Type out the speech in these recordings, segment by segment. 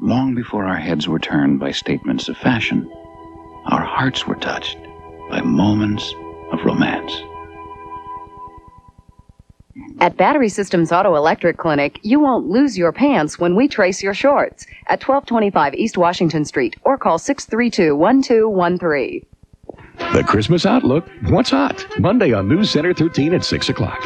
Long before our heads were turned by statements of fashion, our hearts were touched by moments of romance. At Battery Systems Auto Electric Clinic, you won't lose your pants when we trace your shorts at 1225 East Washington Street or call 632-1213. The Christmas Outlook. What's hot? Monday on News Center 13 at 6 o'clock.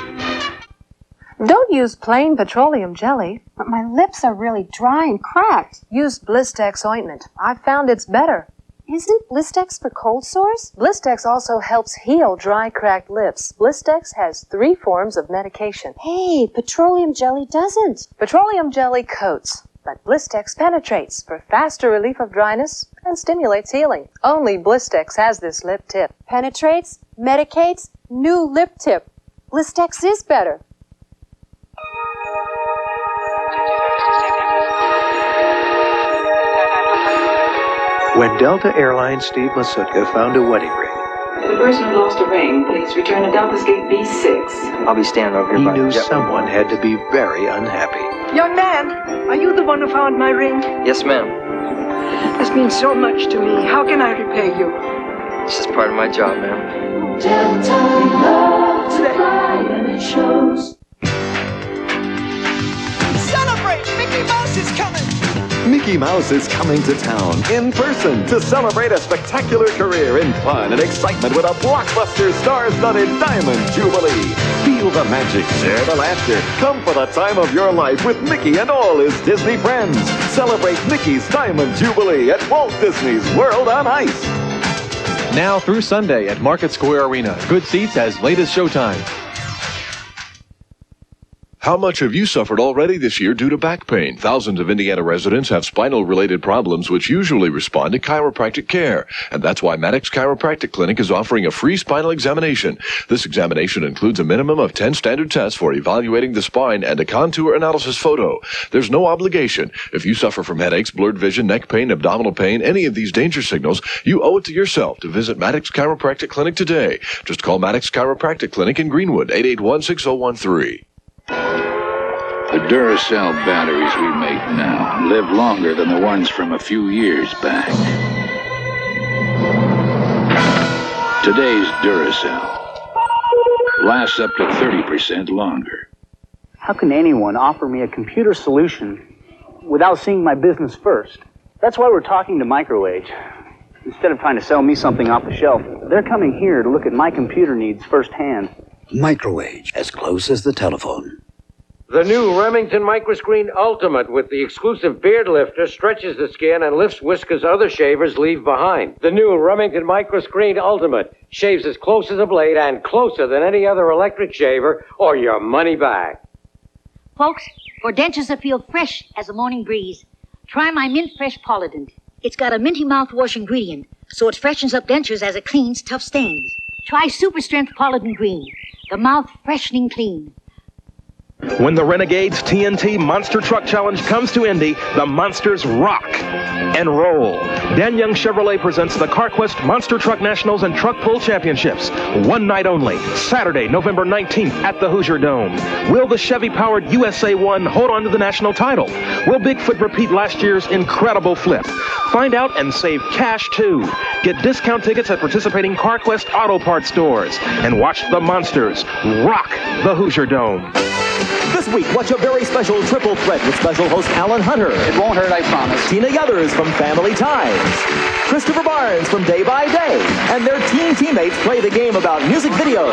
Don't use plain petroleum jelly. But my lips are really dry and cracked. Use Blistex ointment. I've found it's better. Isn't Blistex for cold sores? Blistex also helps heal dry, cracked lips. Blistex has 3 forms of medication. Hey, petroleum jelly doesn't. Petroleum jelly coats, but Blistex penetrates for faster relief of dryness and stimulates healing. Only Blistex has this lip tip. Penetrates, medicates, new lip tip. Blistex is better. When Delta Airlines Steve Masutka found a wedding ring, The person who lost a ring, please return to Delta's gate B6. I'll be standing over here. he knew someone had to be very unhappy. Young man, are you the one who found my ring? Yes, ma'am. This means so much to me. How can I repay you? It's just part of my job, ma'am. Delta loves to fly and it shows. Celebrate! Mickey Mouse is coming! Mickey Mouse is coming to town in person to celebrate a spectacular career in fun and excitement with a blockbuster star-studded Diamond Jubilee. Feel the magic, share the laughter. Come for the time of your life with Mickey and all his Disney friends. Celebrate Mickey's Diamond Jubilee at Walt Disney's World on Ice. Now through Sunday at Market Square Arena. Good seats as late as showtime. How much have you suffered already this year due to back pain? Thousands of Indiana residents have spinal-related problems which usually respond to chiropractic care. And that's why Maddox Chiropractic Clinic is offering a free spinal examination. This examination includes a minimum of 10 standard tests for evaluating the spine and a contour analysis photo. There's no obligation. If you suffer from headaches, blurred vision, neck pain, abdominal pain, any of these danger signals, you owe it to yourself to visit Maddox Chiropractic Clinic today. Just call Maddox Chiropractic Clinic in Greenwood, 881-6013. The Duracell batteries we make now live longer than the ones from a few years back. Today's Duracell lasts up to 30% longer. How can anyone offer me a computer solution without seeing my business first? That's why we're talking to Microwage. Instead of trying to sell me something off the shelf, they're coming here to look at my computer needs firsthand. Microwave, as close as the telephone. The new Remington Microscreen Ultimate with the exclusive beard lifter stretches the skin and lifts whiskers other shavers leave behind. The new Remington Microscreen Ultimate shaves as close as a blade and closer than any other electric shaver or your money back. Folks, for dentures that feel fresh as a morning breeze, try my Mint Fresh Polident. It's got a minty mouthwash ingredient, so it freshens up dentures as it cleans tough stains. Try Super Strength Polident Green, the mouth freshening clean. When the Renegades TNT Monster Truck Challenge comes to Indy, the monsters rock and roll. Dan Young Chevrolet presents the CarQuest Monster Truck Nationals and Truck Pull Championships. One night only, Saturday, November 19th at the Hoosier Dome. Will the Chevy-powered USA 1 hold on to the national title? Will Bigfoot repeat last year's incredible flip? Find out and save cash, too. Get discount tickets at participating CarQuest Auto Parts stores. And watch the monsters rock the Hoosier Dome. This week, watch a very special triple threat with special host Alan Hunter. It won't hurt, I promise. Tina Yothers from Family Ties. Christopher Barnes from Day by Day. And their teen teammates play the game about music videos.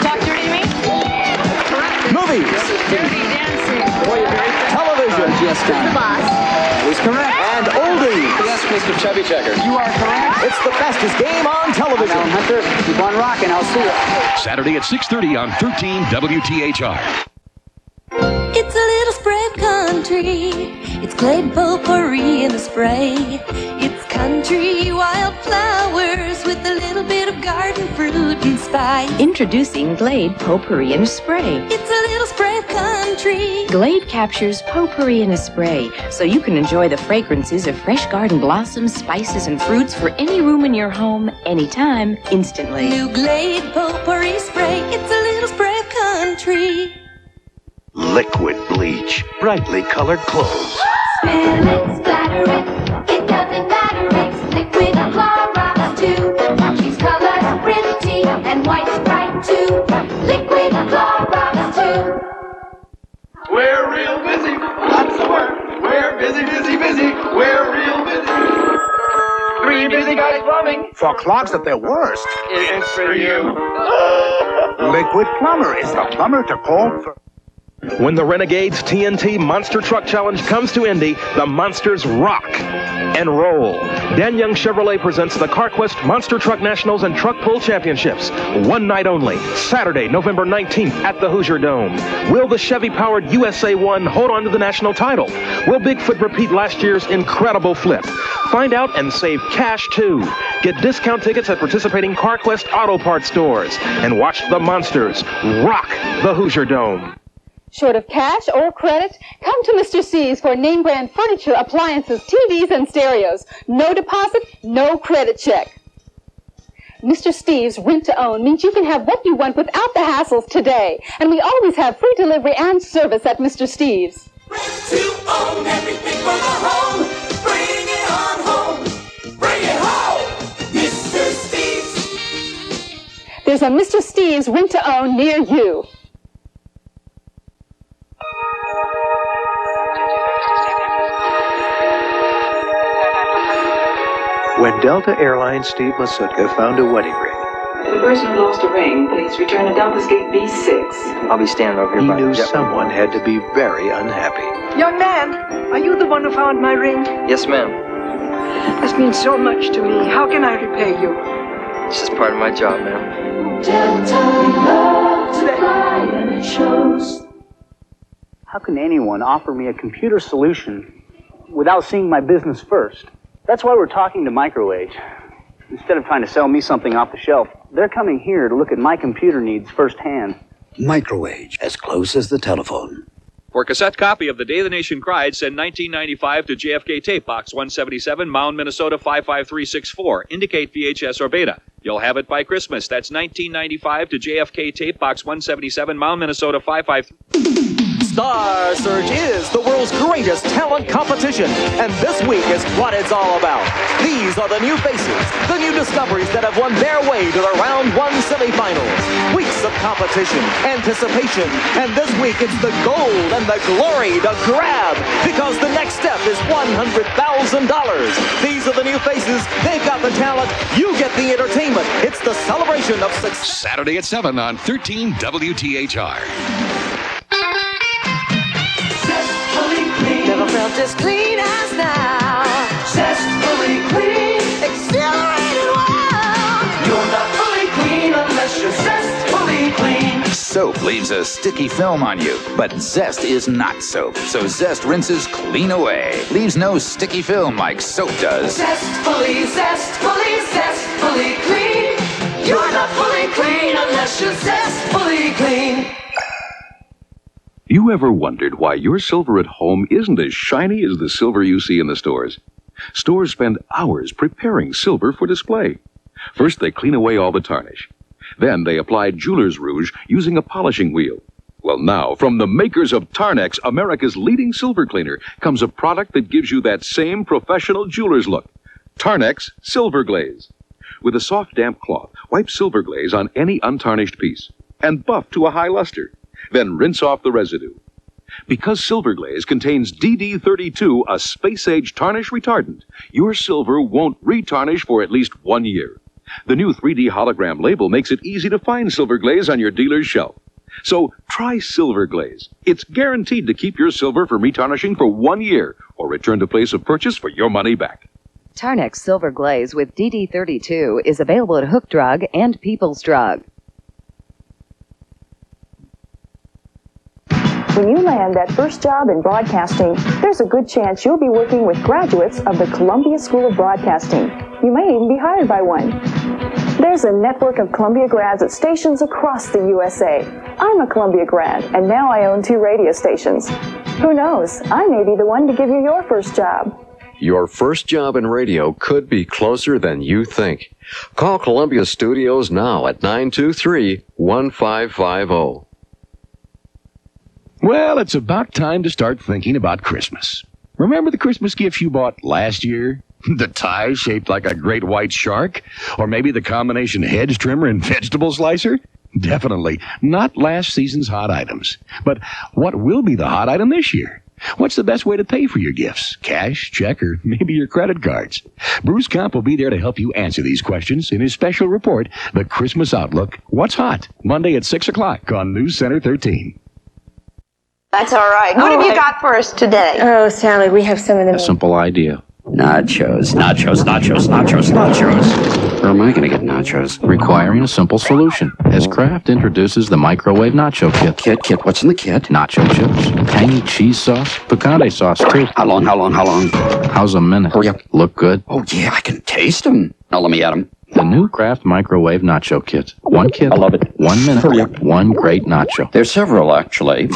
Talk dirty to me? Movies. Dirty dancing. Television. Yes, The boss. Who's correct? And oldies. Yes, Mr. Chubby Checker. You are correct. It's the fastest game on television. Alan Hunter, keep on rocking. I'll see you. Saturday at 6:30 on 13 WTHR. It's a little spray of country. It's Glade potpourri in a spray. It's country wildflowers with a little bit of garden fruit and spice. Introducing Glade Potpourri in a Spray. It's a little spray of country. Glade captures potpourri in a spray, so you can enjoy the fragrances of fresh garden blossoms, spices, and fruits for any room in your home, anytime, instantly. New Glade potpourri spray. It's a little spray of country. Liquid bleach, brightly colored clothes. Spill it, splatter Busy, busy, busy. We're real busy. 3 busy guys plumbing. For clogs at their worst, It's for you. Liquid Plumber is the plumber to call for. When the Renegades TNT Monster Truck Challenge comes to Indy, the monsters rock and roll. Dan Young Chevrolet presents the CarQuest Monster Truck Nationals and Truck Pull Championships. One night only, Saturday, November 19th at the Hoosier Dome. Will the Chevy-powered USA 1 hold on to the national title? Will Bigfoot repeat last year's incredible flip? Find out and save cash, too. Get discount tickets at participating CarQuest auto parts stores. And watch the monsters rock the Hoosier Dome. Short of cash or credit? Come to Mr. C's for name brand furniture, appliances, TVs, and stereos. No deposit, no credit check. Mr. Steve's Rent to Own means you can have what you want without the hassles today. And we always have free delivery and service at Mr. Steve's. Rent to own everything for the home. Bring it on home. Bring it home. Mr. Steve's. There's a Mr. Steve's Rent to Own near you. When Delta Airlines Steve Masutka found a wedding ring, The person who lost a ring, please return to Delta's Gate B6. I'll be standing over here. he by knew the jet. someone had to be very unhappy. Young man, are you the one who found my ring? Yes, ma'am. This means so much to me. How can I repay you? This is part of my job, ma'am. Delta loves to cry and it shows. How can anyone offer me a computer solution without seeing my business first? That's why we're talking to Microwave. Instead of trying to sell me something off the shelf, they're coming here to look at my computer needs firsthand. Microwave, as close as the telephone. For a cassette copy of The Day the Nation Cried, send 1995 to JFK Tape Box 177, Mound, Minnesota 55364. Indicate VHS or Beta. You'll have it by Christmas. That's 1995 to JFK Tape Box 177, Mound, Minnesota 55364. Star Search is the world's greatest talent competition, and this week is what it's all about. These are the new faces, the new discoveries that have won their way to the Round 1 semifinals. Weeks of competition, anticipation, and this week it's the gold and the glory to grab, because the next step is $100,000. These are the new faces, they've got the talent, you get the entertainment. It's the celebration of success. Saturday at 7 on 13 WTHR. Never felt as clean as now. Zestfully clean. Exhilarated wow. You're not fully clean unless you're zestfully clean. Soap leaves a sticky film on you, but Zest is not soap. So Zest rinses clean away. Leaves no sticky film like soap does. Zestfully, zestfully, zestfully clean. You're not fully clean unless you're zestfully clean. You ever wondered why your silver at home isn't as shiny as the silver you see in the stores? Stores spend hours preparing silver for display. First, they clean away all the tarnish. Then they apply jeweler's rouge using a polishing wheel. Well, now, from the makers of Tarnex, America's leading silver cleaner, comes a product that gives you that same professional jeweler's look. Tarnex Silver Glaze. With a soft, damp cloth, wipe silver glaze on any untarnished piece and buff to a high luster. Then rinse off the residue. Because silver glaze contains DD32, a space-age tarnish retardant, your silver won't retarnish for at least 1 year. The new 3D hologram label makes it easy to find silver glaze on your dealer's shelf. So try silver glaze. It's guaranteed to keep your silver from retarnishing for 1 year, or return to place of purchase for your money back. Tarnex Silver Glaze with DD32 is available at Hook Drug and People's Drug. When you land that first job in broadcasting, there's a good chance you'll be working with graduates of the Columbia School of Broadcasting. You may even be hired by one. There's a network of Columbia grads at stations across the USA. I'm a Columbia grad, and now I own 2 radio stations. Who knows? I may be the one to give you your first job. Your first job in radio could be closer than you think. Call Columbia Studios now at 923-1550. Well, it's about time to start thinking about Christmas. Remember the Christmas gifts you bought last year? The tie shaped like a great white shark? Or maybe the combination hedge trimmer and vegetable slicer? Definitely not last season's hot items. But what will be the hot item this year? What's the best way to pay for your gifts? Cash, check, or maybe your credit cards? Bruce Comp will be there to help you answer these questions in his special report, The Christmas Outlook, What's Hot? Monday at 6 o'clock on News Center 13. That's all right. What have you got for us today? Oh, Sally, we have some of them. A simple idea. Nachos. Where am I going to get nachos? Requiring a simple solution. As Kraft introduces the microwave nacho kit. Kit, what's in the kit? Nacho chips, tangy cheese sauce, picante sauce too. How long? How's a minute? Hurry up. Look good? Oh, yeah, I can taste them. Now let me at them. The new Kraft microwave nacho kit. One kit. I love it. 1 minute. Hurry up. One great nacho. There's several, actually.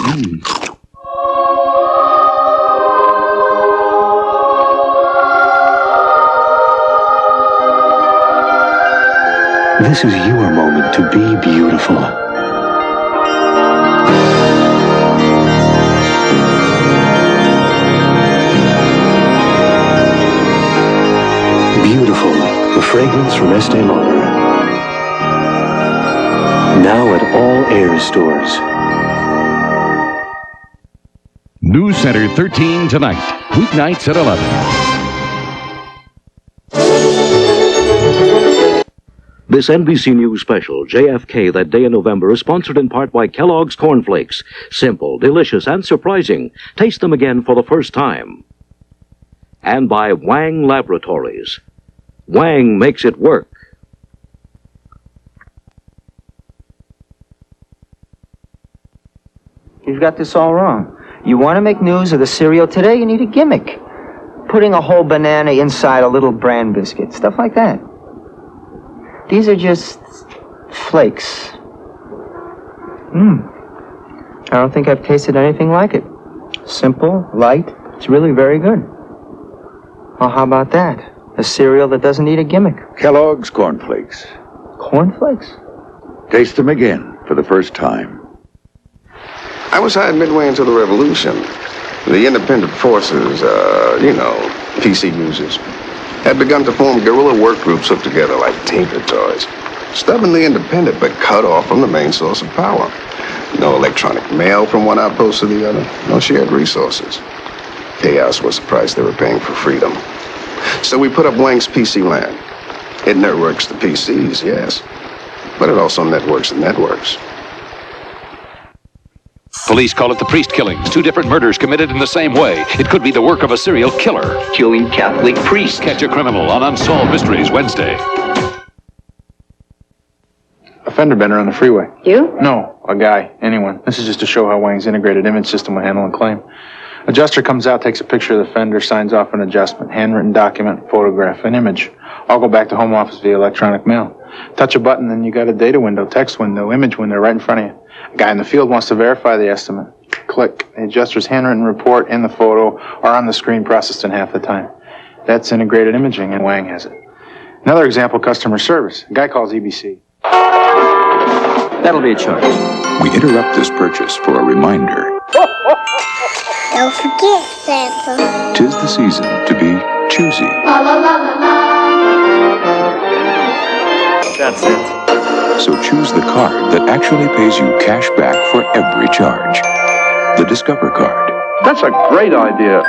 This is your moment to be beautiful. Beautiful, the fragrance from Estee Lauder. Now at all Air stores. News Center 13 tonight, weeknights at 11. This NBC News special, JFK That Day in November, is sponsored in part by Kellogg's Corn Flakes. Simple, delicious, and surprising. Taste them again for the first time. And by Wang Laboratories. Wang makes it work. You've got this all wrong. You want to make news of the cereal today, you need a gimmick. Putting a whole banana inside a little bran biscuit, stuff like that. These are just flakes. I don't think I've tasted anything like it. Simple, light, it's really very good. Well, how about that? A cereal that doesn't need a gimmick. Kellogg's Corn Flakes. Corn Flakes? Taste them again for the first time. I was hired midway into the revolution. The independent forces, PC users, had begun to form guerrilla work groups hooked together like tinker toys. Stubbornly independent, but cut off from the main source of power. No electronic mail from one outpost to the other. No shared resources. Chaos was the price they were paying for freedom. So we put up Wang's PC land. It networks the PCs, yes. But it also networks the networks. Police call it the priest killings. 2 different murders committed in the same way. It could be the work of a serial killer. Killing Catholic priests. Catch a criminal on Unsolved Mysteries Wednesday. A fender bender on the freeway. You? No, a guy, anyone. This is just to show how Wang's integrated image system will handle a claim. Adjuster comes out, takes a picture of the fender, signs off an adjustment, handwritten document, photograph, an image. All go back to home office via electronic mail. Touch a button, then you got a data window, text window, image window right in front of you. A guy in the field wants to verify the estimate. Click. The adjuster's handwritten report and the photo are on the screen, processed in half the time. That's integrated imaging, and Wang has it. Another example, customer service. A guy calls EBC. That'll be a charge. We interrupt this purchase for a reminder. Don't forget, Santa. 'Tis the season to be choosy. La la la la la. That's it. So choose the card that actually pays you cash back for every charge. The Discover card. That's a great idea.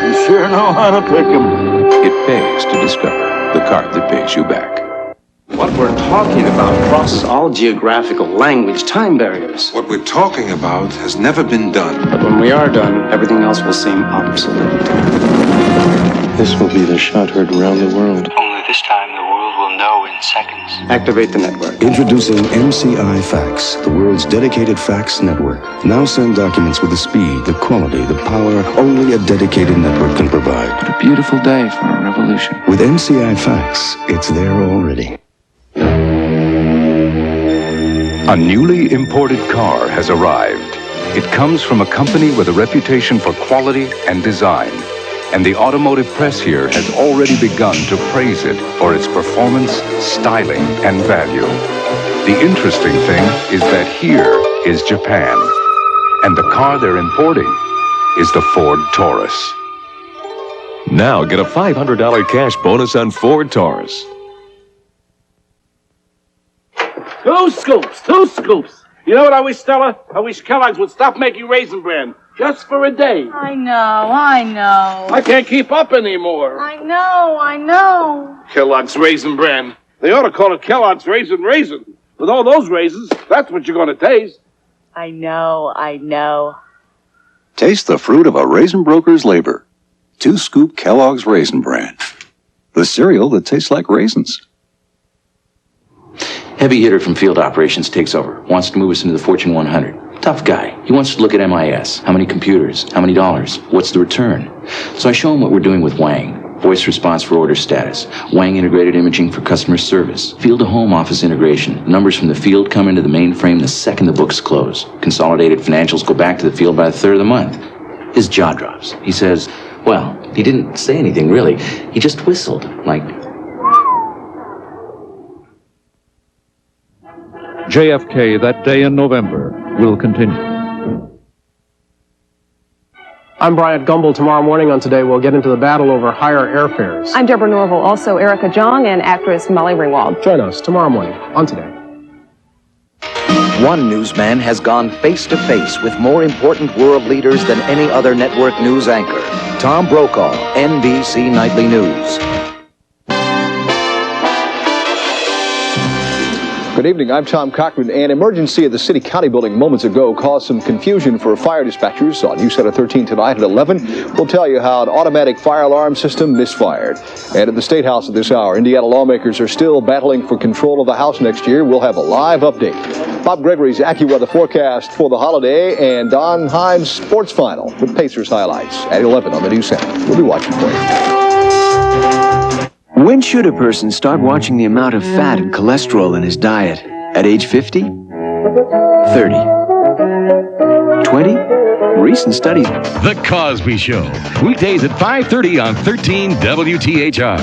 You sure know how to pick 'em. It pays to Discover, the card that pays you back. What we're talking about crosses all geographical, language, time barriers. What we're talking about has never been done. But when we are done, everything else will seem obsolete. This will be the shot heard around the world. Only this time the world will know in seconds. Activate the network. Introducing MCI Fax, the world's dedicated fax network. Now send documents with the speed, the quality, the power only a dedicated network can provide. What a beautiful day for a revolution. With MCI Fax, it's there already. A newly imported car has arrived. It comes from a company with a reputation for quality and design. And the automotive press here has already begun to praise it for its performance, styling, and value. The interesting thing is that here is Japan. And the car they're importing is the Ford Taurus. Now get a $500 cash bonus on Ford Taurus. 2 scoops, 2 scoops. You know what I wish, Stella? I wish Kellogg's would stop making Raisin Bran. Just for a day. I know. I can't keep up anymore. I know. Kellogg's Raisin Bran. They ought to call it Kellogg's Raisin. With all those raisins, that's what you're going to taste. I know. Taste the fruit of a raisin broker's labor. 2-scoop Kellogg's Raisin Bran. The cereal that tastes like raisins. Heavy hitter from field operations takes over. Wants to move us into the Fortune 100. Tough guy. He wants to look at MIS. How many computers? How many dollars? What's the return? So I show him what we're doing with Wang. Voice response for order status. Wang integrated imaging for customer service. Field to home office integration. Numbers from the field come into the mainframe the second the books close. Consolidated financials go back to the field by the third of the month. His jaw drops. He says, well, he didn't say anything really. He just whistled, like... JFK that day in November will continue. I'm Bryant Gumbel. Tomorrow morning on Today, we'll get into the battle over higher airfares. I'm Deborah Norville, also Erica Jong and actress Molly Ringwald. Join us tomorrow morning on Today. One newsman has gone face to face with more important world leaders than any other network news anchor. Tom Brokaw, NBC Nightly News. Good evening, I'm Tom Cochran. An emergency at the City County building moments ago caused some confusion for fire dispatchers. On News Center 13 tonight at 11, we'll tell you how an automatic fire alarm system misfired. And at the State House at this hour, Indiana lawmakers are still battling for control of the House next year. We'll have a live update. Bob Gregory's AccuWeather forecast for the holiday and Don Himes' sports final with Pacers highlights at 11 on the News Center. We'll be watching for you. When should a person start watching the amount of fat and cholesterol in his diet? At age 50? 30? 20? Recent studies. The Cosby Show. Weekdays at 5:30 on 13 WTHR.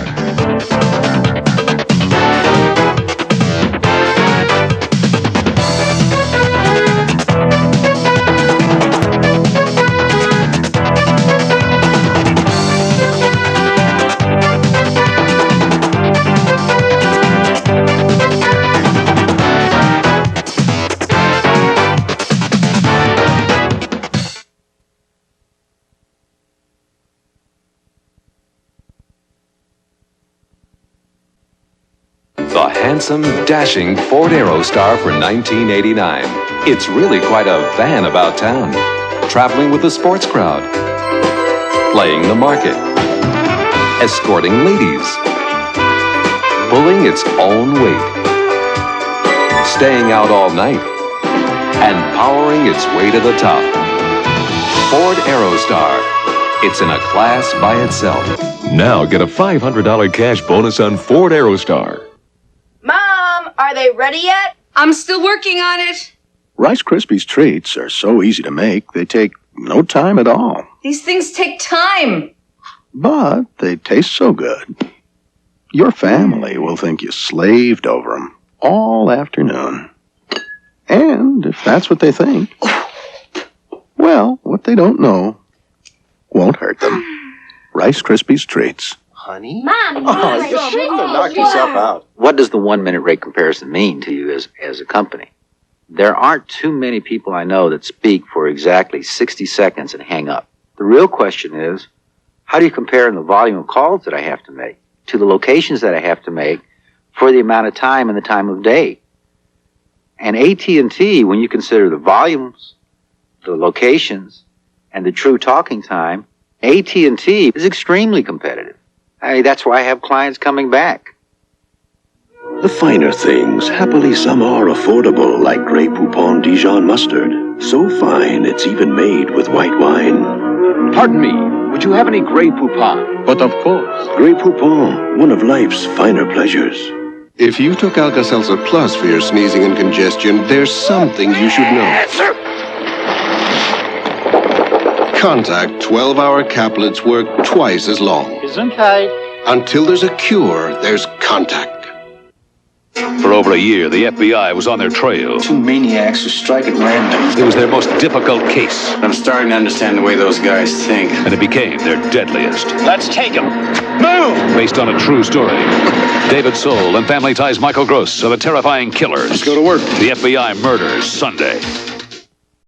The handsome, dashing Ford Aerostar for $1989. It's really quite a van about town. Traveling with the sports crowd. Playing the market. Escorting ladies. Pulling its own weight. Staying out all night. And powering its way to the top. Ford Aerostar. It's in a class by itself. Now get a $500 cash bonus on Ford Aerostar. Mom, are they ready yet? I'm still working on it. Rice Krispies treats are so easy to make, they take no time at all. These things take time. But they taste so good. Your family will think you slaved over them all afternoon. And if that's what they think, well, what they don't know won't hurt them. Rice Krispies treats. Honey? Mom, you shouldn't have knocked yourself out. What does the 1-minute rate comparison mean to you as a company? There aren't too many people I know that speak for exactly 60 seconds and hang up. The real question is, how do you compare in the volume of calls that I have to make to the locations that I have to make for the amount of time and the time of day? And AT&T, when you consider the volumes, the locations, and the true talking time, AT&T is extremely competitive. That's why I have clients coming back. The finer things, happily some are affordable, like Grey Poupon Dijon mustard. So fine, it's even made with white wine. Pardon me, would you have any Grey Poupon? But of course, Grey Poupon, one of life's finer pleasures. If you took Alka-Seltzer Plus for your sneezing and congestion, there's something you should know. Contact 12-hour caplets work twice as long. Gesundheit. Until there's a cure, there's contact. For over a year, the FBI was on their trail. Two maniacs who strike at random. It was their most difficult case. I'm starting to understand the way those guys think. And it became their deadliest. Let's take them. Move! Based on a true story. David Soul and Family Ties' Michael Gross are the terrifying killers. Let's go to work. The FBI Murders, Sunday.